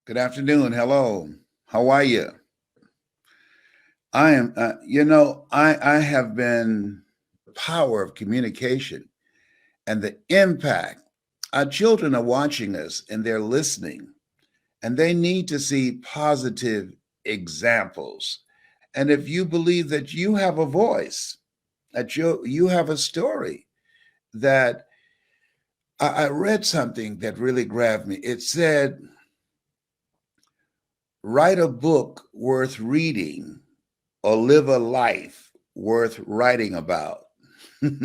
Good afternoon. Hello. How are you? I am, I have been the power of communication and the impact. Our children are watching us and they're listening, and they need to see positive examples. And if you believe that you have a voice, that you have a story, that I read something that really grabbed me. It said, write a book worth reading or live a life worth writing about. Let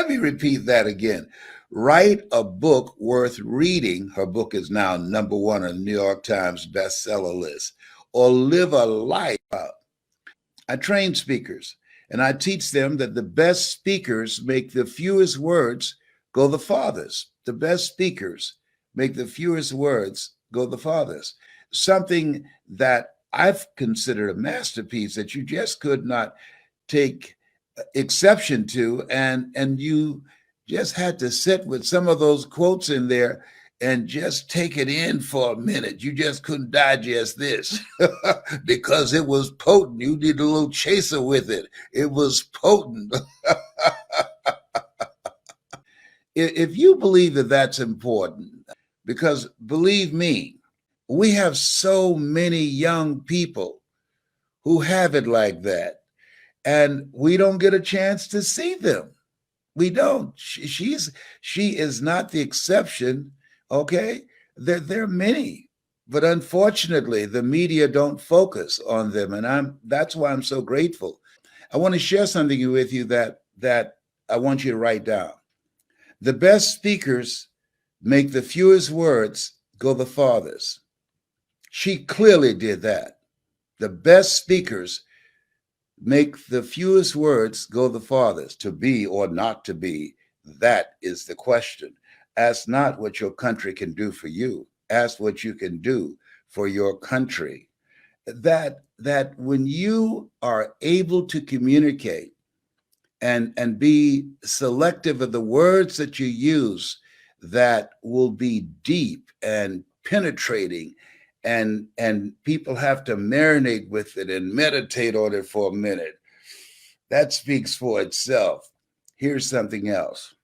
me repeat that again. Write a book worth reading. Her book is now number one on the New York Times bestseller list. Or live a life. I train speakers and I teach them that the best speakers make the fewest words go the farthest. The best speakers make the fewest words go the farthest. Something that I've considered a masterpiece that you just could not take exception to, and you just had to sit with some of those quotes in there and just take it in for a minute. You just couldn't digest this because it was potent. You need a little chaser with it. It was potent. If you believe that that's important, because believe me, we have so many young people who have it like that, and we don't get a chance to see them. We don't. She is not the exception. Okay, there are many, but unfortunately, the media don't focus on them, and that's why I'm so grateful. I want to share something with you that I want you to write down. The best speakers make the fewest words go the farthest. She clearly did that. The best speakers make the fewest words go the farthest. To be or not to be, that is the question. Ask not what your country can do for you. Ask what you can do for your country. That when you are able to communicate and be selective of the words that you use, that will be deep and penetrating, and people have to marinate with it and meditate on it for a minute. That speaks for itself. Here's something else.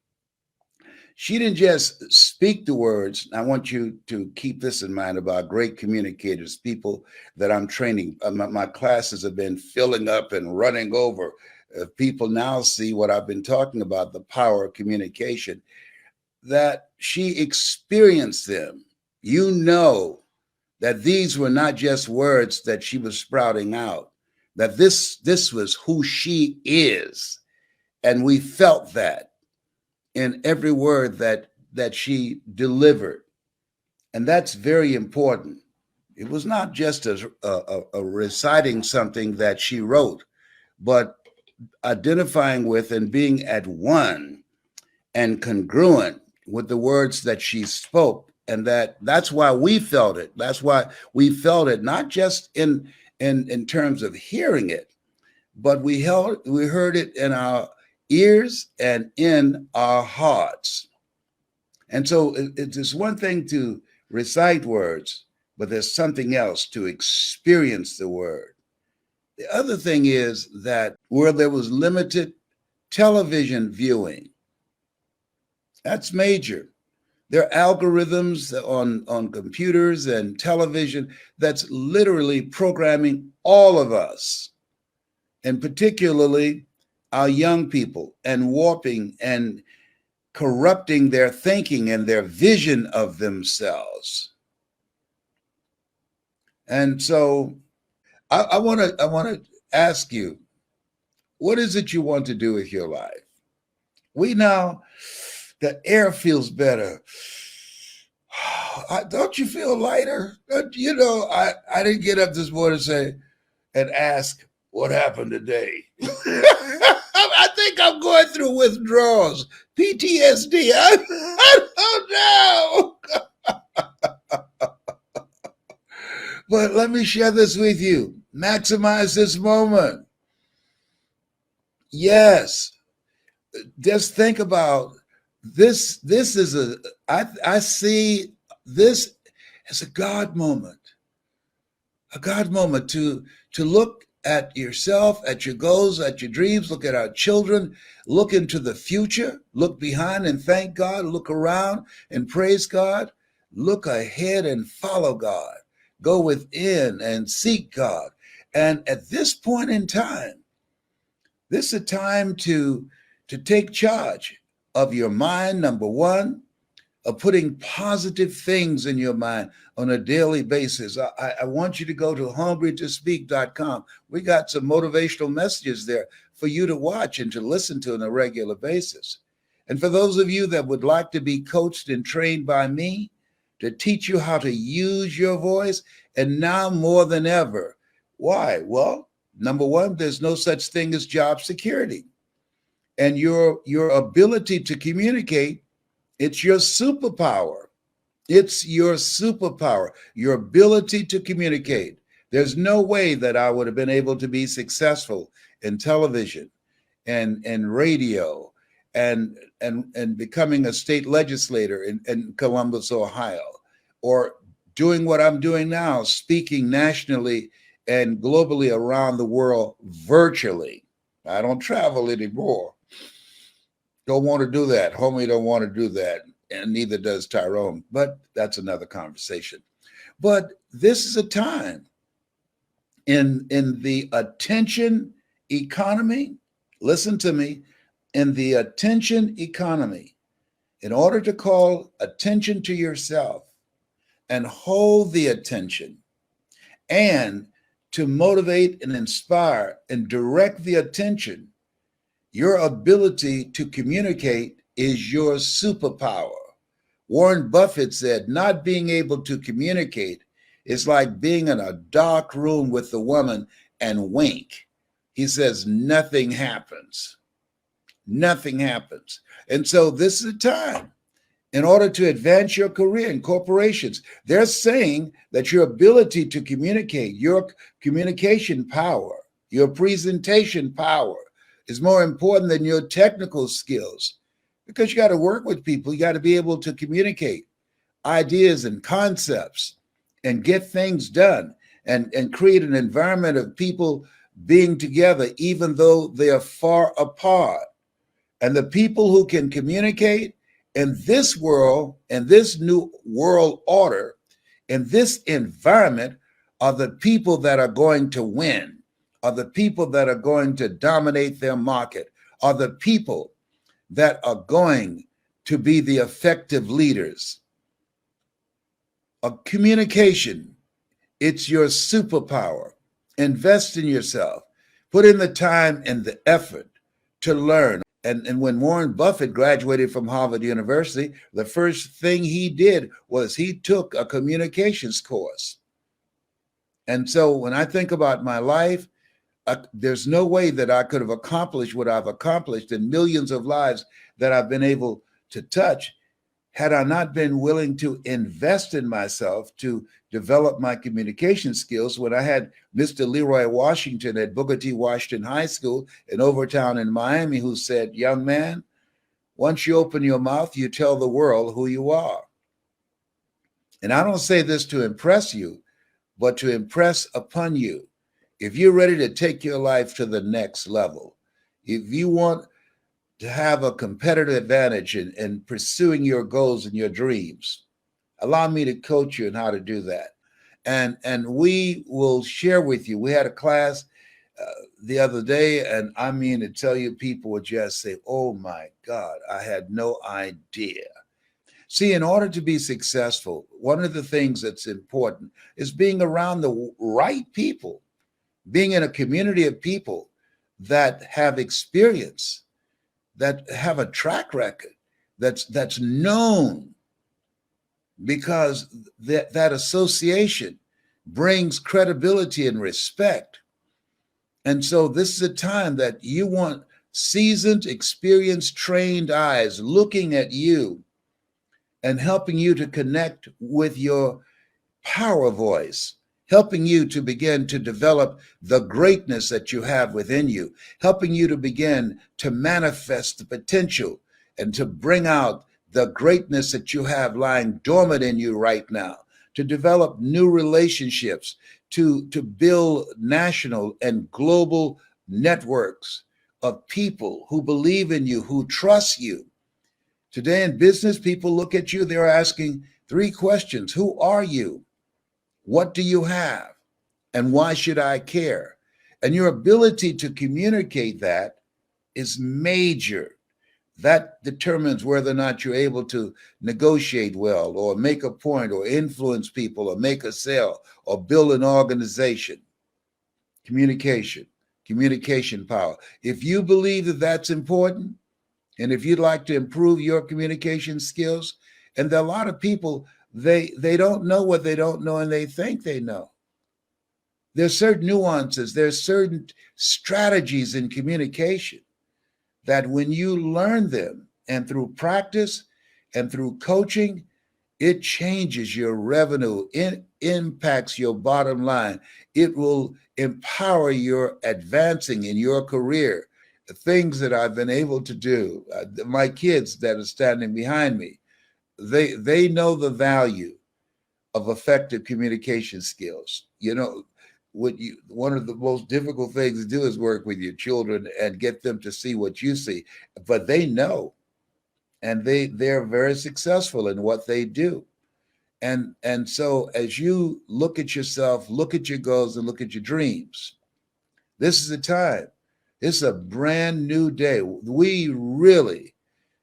She didn't just speak the words. I want you to keep this in mind about great communicators, people that I'm training. My classes have been filling up and running over. People now see what I've been talking about, the power of communication, that she experienced them. You know that these were not just words that she was sprouting out, that this was who she is. And we felt that in every word that she delivered. And that's very important. It was not just a reciting something that she wrote, but identifying with and being at one and congruent with the words that she spoke. And that's why we felt it. That's why we felt it, not just in terms of hearing it, but we heard it in our ears and in our hearts. And so it's one thing to recite words, but there's something else to experience the word. The other thing is that where there was limited television viewing, that's major. There are algorithms on computers and television that's literally programming all of us, and particularly our young people, and warping and corrupting their thinking and their vision of themselves. And so I want to ask you, what is it you want to do with your life? We now, the air feels better. Don't you feel lighter? I didn't get up this morning and ask what happened today. I think I'm going through withdrawals, PTSD. I don't know. But let me share this with you. Maximize this moment. Yes, just think about this. This is I see this is a God moment to look at yourself, at your goals, at your dreams, look at our children, look into the future, look behind and thank God, look around and praise God, look ahead and follow God, go within and seek God. And at this point in time, this is a time to take charge of your mind, number one, of putting positive things in your mind on a daily basis. I want you to go to hungrytospeak.com. We got some motivational messages there for you to watch and to listen to on a regular basis. And for those of you that would like to be coached and trained by me to teach you how to use your voice, and now more than ever, why? Well, number one, there's no such thing as job security. And your ability to communicate, it's your superpower. It's your superpower, your ability to communicate. There's no way that I would have been able to be successful in television and radio and becoming a state legislator in Columbus, Ohio, or doing what I'm doing now, speaking nationally and globally around the world virtually. I don't travel anymore. Don't want to do that. Homie don't want to do that. And neither does Tyrone. But that's another conversation. But this is a time in the attention economy. Listen to me. In the attention economy, in order to call attention to yourself and hold the attention and to motivate and inspire and direct the attention, your ability to communicate is your superpower. Warren Buffett said, not being able to communicate is like being in a dark room with a woman and wink. He says, nothing happens. Nothing happens. And so this is a time in order to advance your career in corporations. They're saying that your ability to communicate, your communication power, your presentation power is more important than your technical skills, because you got to work with people. You got to be able to communicate ideas and concepts and get things done and create an environment of people being together, even though they are far apart. And the people who can communicate in this world, in this new world order, in this environment, are the people that are going to win, are the people that are going to dominate their market, are the people that are going to be the effective leaders. Communication, it's your superpower. Invest in yourself. Put in the time and the effort to learn. And when Warren Buffett graduated from Harvard University, the first thing he did was he took a communications course. And so when I think about my life, there's no way that I could have accomplished what I've accomplished in millions of lives that I've been able to touch had I not been willing to invest in myself to develop my communication skills. When I had Mr. Leroy Washington at Booker T. Washington High School in Overtown in Miami, who said, young man, once you open your mouth, you tell the world who you are. And I don't say this to impress you, but to impress upon you. If you're ready to take your life to the next level, if you want to have a competitive advantage in pursuing your goals and your dreams, allow me to coach you in how to do that. And we will share with you. We had a class the other day, and I mean to tell you, people would just say, oh my God, I had no idea. See, in order to be successful, one of the things that's important is being around the right people, being in a community of people that have experience, that have a track record, that's known, because that association brings credibility and respect. And so this is a time that you want seasoned, experienced, trained eyes looking at you and helping you to connect with your power voice, helping you to begin to develop the greatness that you have within you, helping you to begin to manifest the potential and to bring out the greatness that you have lying dormant in you right now, to develop new relationships, to build national and global networks of people who believe in you, who trust you. Today in business, people look at you, they're asking three questions. Who are you? What do you have? And why should I care? And your ability to communicate that is major. That determines whether or not you're able to negotiate well or make a point or influence people or make a sale or build an organization. Communication, communication power. If you believe that that's important, and if you'd like to improve your communication skills, and there are a lot of people, they don't know what they don't know and they think they know. There's certain nuances, there's certain strategies in communication that when you learn them and through practice and through coaching, it changes your revenue, it impacts your bottom line. It will empower your advancing in your career. The things that I've been able to do, my kids that are standing behind me, they know the value of effective communication skills. You know, one of the most difficult things to do is work with your children and get them to see what you see, but they know, and they're very successful in what they do. And so as you look at yourself, look at your goals, and look at your dreams, this is the time. It's a brand new day. We really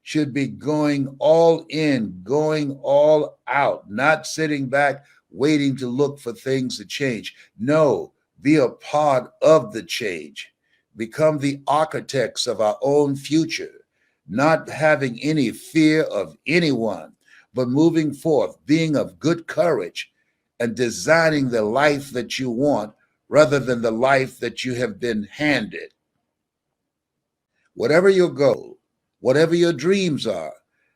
should be going all in, going all out, not sitting back waiting to look for things to change. No, be a part of the change. Become the architects of our own future, not having any fear of anyone, but moving forth, being of good courage and designing the life that you want rather than the life that you have been handed. Whatever your goal, whatever your dreams are,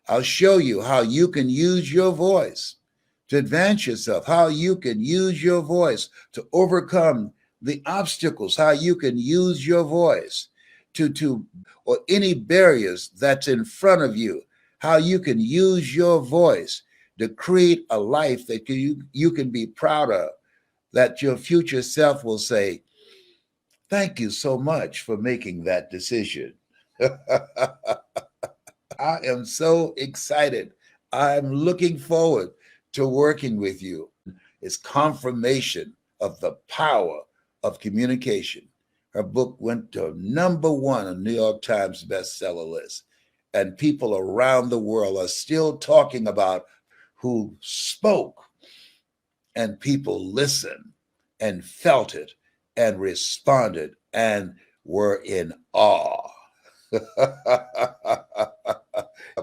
I'll show you how you can use your voice to advance yourself, how you can use your voice to overcome the obstacles, how you can use your voice to or any barriers that's in front of you, how you can use your voice to create a life that you can be proud of, that your future self will say, thank you so much for making that decision. I am so excited. I'm looking forward to working with you. It's confirmation of the power of communication. Her book went to #1 on New York Times bestseller list, and people around the world are still talking about who spoke, and people listened and felt it and responded and were in awe.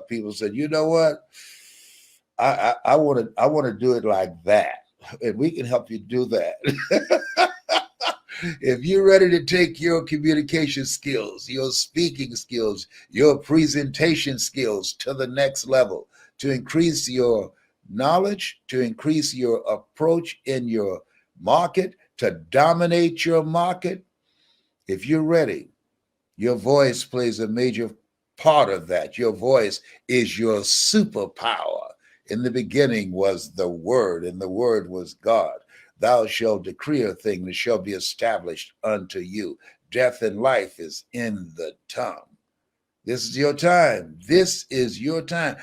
People said, you know what? I want to do it like that. And we can help you do that. If you're ready to take your communication skills, your speaking skills, your presentation skills to the next level, to increase your knowledge, to increase your approach in your market, to dominate your market, if you're ready, your voice plays a major part of that. Your voice is your superpower. In the beginning was the Word, and the Word was God. Thou shalt decree a thing that shall be established unto you. Death and life is in the tongue. This is your time. This is your time.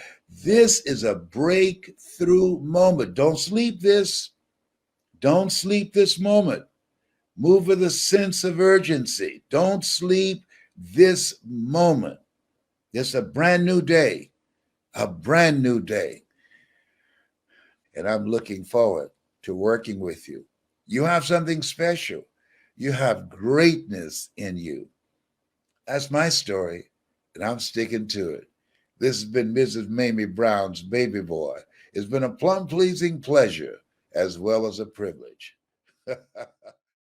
This is a breakthrough moment. Don't sleep this. Don't sleep this moment. Move with a sense of urgency. Don't sleep this moment. It's a brand new day, a brand new day. And I'm looking forward to working with you. You have something special. You have greatness in you. That's my story, and I'm sticking to it. This has been Mrs. Mamie Brown's baby boy. It's been a plum pleasing pleasure as well as a privilege.